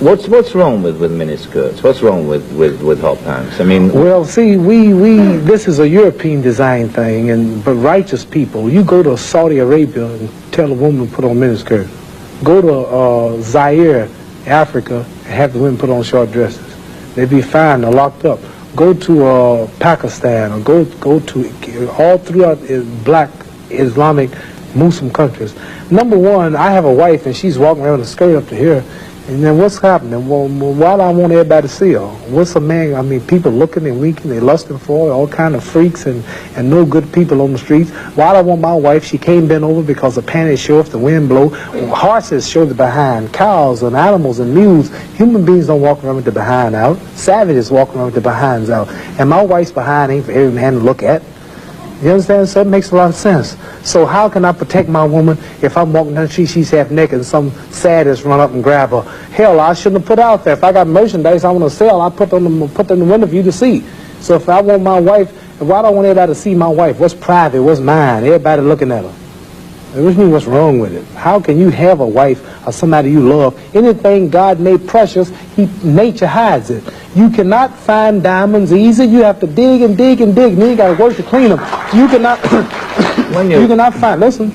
What's wrong with miniskirts? What's wrong with hot pants? I mean, well, see, this is a European design thing, but righteous people, you go to Saudi Arabia and tell a woman to put on miniskirt. Go to Zaire, Africa, and have the women put on short dresses. They'd be fined or locked up. Go to Pakistan, or go to all throughout black Islamic Muslim countries. Number one, I have a wife and she's walking around with a skirt up to here, and then what's happening? Well, why do I want everybody to see her? What's a man? I mean, people looking and winking, they lusting for her, all kind of freaks and no good people on the streets. Why do I want my wife? She can't bend over because the panties show if the wind blow. Horses show the behind. Cows and animals and mules. Human beings don't walk around with the behind out. Savages walk around with the behinds out. And my wife's behind ain't for every man to look at. You understand? So it makes a lot of sense. So how can I protect my woman if I'm walking down the street, she's half naked, and some sadist run up and grab her? Hell, I shouldn't have put out there. If I got merchandise I want to sell, I put in the window for you to see. So if I want my wife, why do I want everybody to see my wife? What's private? What's mine? Everybody looking at her. What do you mean, what's wrong with it? How can you have a wife or somebody you love? Anything God made precious, nature hides it. You cannot find diamonds easy. You have to dig and dig and dig, and then you got to work to clean them. You cannot, you cannot find, listen,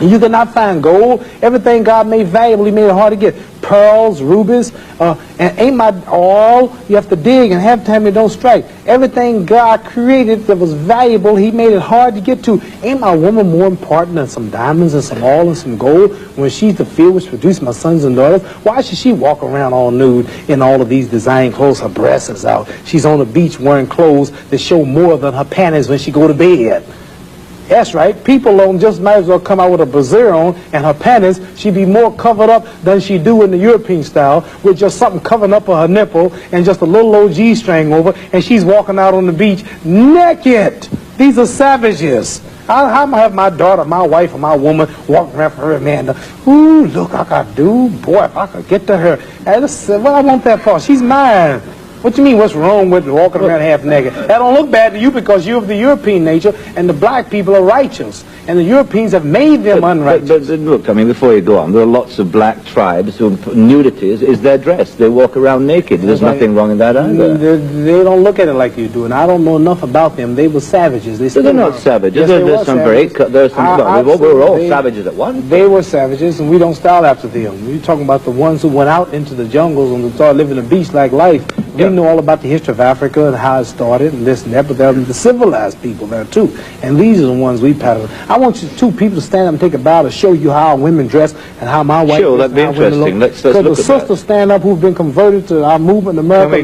you cannot find gold. Everything God made valuable, He made it hard to get. Pearls, rubies, and ain't my all. You have to dig, and half the time it don't strike. Everything God created that was valuable, He made it hard to get to. Ain't my woman more important than some diamonds and some oil and some gold when she's the field which produced my sons and daughters? Why should she walk around all nude in all of these design clothes? Her breasts is out. She's on the beach wearing clothes that show more than her panties when she go to bed. That's right. People don't just might as well come out with a brassiere on and her panties. She'd be more covered up than she do in the European style with just something covering up her nipple and just a little old G-string over, and she's walking out on the beach naked. These are savages. How am I have my daughter, my wife, or my woman walking around for her man? Ooh, look, I could do. Boy, if I could get to her. Hey, listen, what I want that for? She's mine. What you mean, what's wrong with walking around half naked? That don't look bad to you because you're of the European nature, and the black people are righteous, and the Europeans have made them unrighteous. But look, I mean, before you go on, there are lots of black tribes who nudity is their dress. They walk around naked. There's nothing wrong in that either. They don't look at it like you do, and I don't know enough about them. They were savages. They're not savages. Yes, there's some savages. We were all savages at once. They were savages, and we don't style after them. You're talking about the ones who went out into the jungles and started living a beach-like life. We know all about the history of Africa and how it started and this and that, but there are the civilized people there too. And these are the ones we pattern. I want you two people to stand up and take a bow to show you how our women dress and how my wife Sure, that'd be interesting. Let's look at that. Because the sisters stand up who've been converted to our movement in America.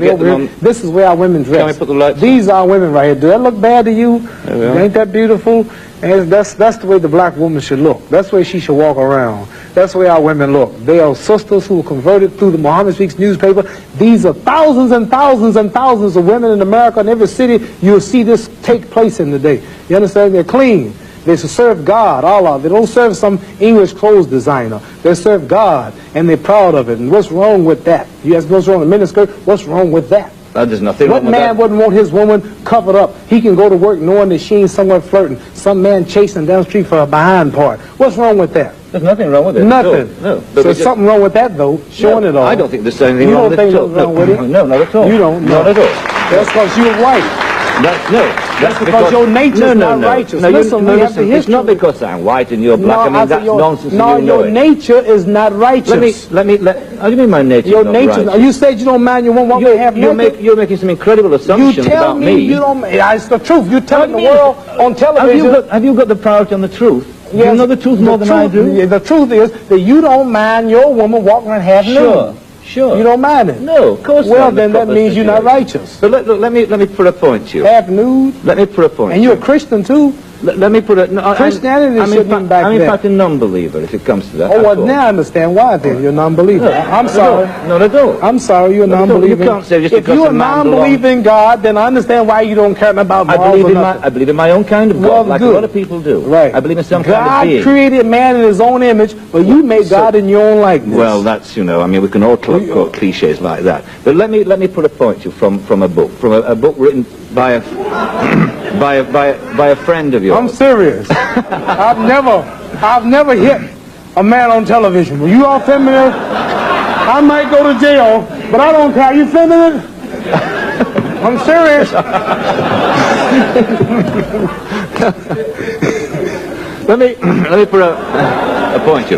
This is where our women dress. Can we put the lights These are our women right here. Do that look bad to you? Ain't that beautiful? And that's the way the black woman should look. That's the way she should walk around. That's the way our women look. They are sisters who were converted through the Muhammad Speaks newspaper. These are thousands and thousands and thousands of women in America. In every city, you'll see this take place in the day. You understand? They're clean. They serve God, Allah. They don't serve some English clothes designer. They serve God, and they're proud of it. And what's wrong with that? You ask what's wrong with miniskirt? What's wrong with that? There's nothing wrong with that. What man wouldn't want his woman covered up? He can go to work knowing that she ain't somewhere flirting. Some man chasing down the street for her behind part. What's wrong with that? There's nothing wrong with it. Nothing. No. So there's something wrong with that, though, showing it all. I don't think there's anything wrong with it. You don't think there's wrong with it? No, not at all. You don't? Not at all. That's because you're white. That's because your nature's not righteous. Listen, it's not because I'm white and you're black. I mean, that's nonsense. No, your nature is not righteous. How do you mean my nature is not righteous? You said you don't mind your woman walking half naked. You're making some incredible assumptions about me. You tell me you don't. It's the truth. You're telling the world on television. Have you got the priority on the truth? Yes, you know the truth more than I do? Yeah, the truth is that you don't mind your woman walking around half nude. Sure. You don't mind it? No, of course not. Well, then that means you're not righteous. But let me put a point to you. Half nude? Let me put a point. And you're a Christian too? Let me put it. No, Christianity shouldn't be back there. I'm in fact a non-believer if it comes to that. Oh, well, now I understand why then. You're a non-believer. No, I'm sorry. Not at all. I'm sorry, you're a non-believer. You can't say just if you're a non-believer in God, then I understand why you don't care about morals or nothing. I believe in my own kind of God, like a lot of people do. Right. I believe in some kind of being. God created man in his own image, but you made God in your own likeness. Well, that's, I mean, we can all quote cliches like that. But let me put a point to you from a book written by a friend of yours. I'm serious. I've never hit a man on television. Were you all familiar? I might go to jail, but I don't care. You filming it? I'm serious. Let me put a point you.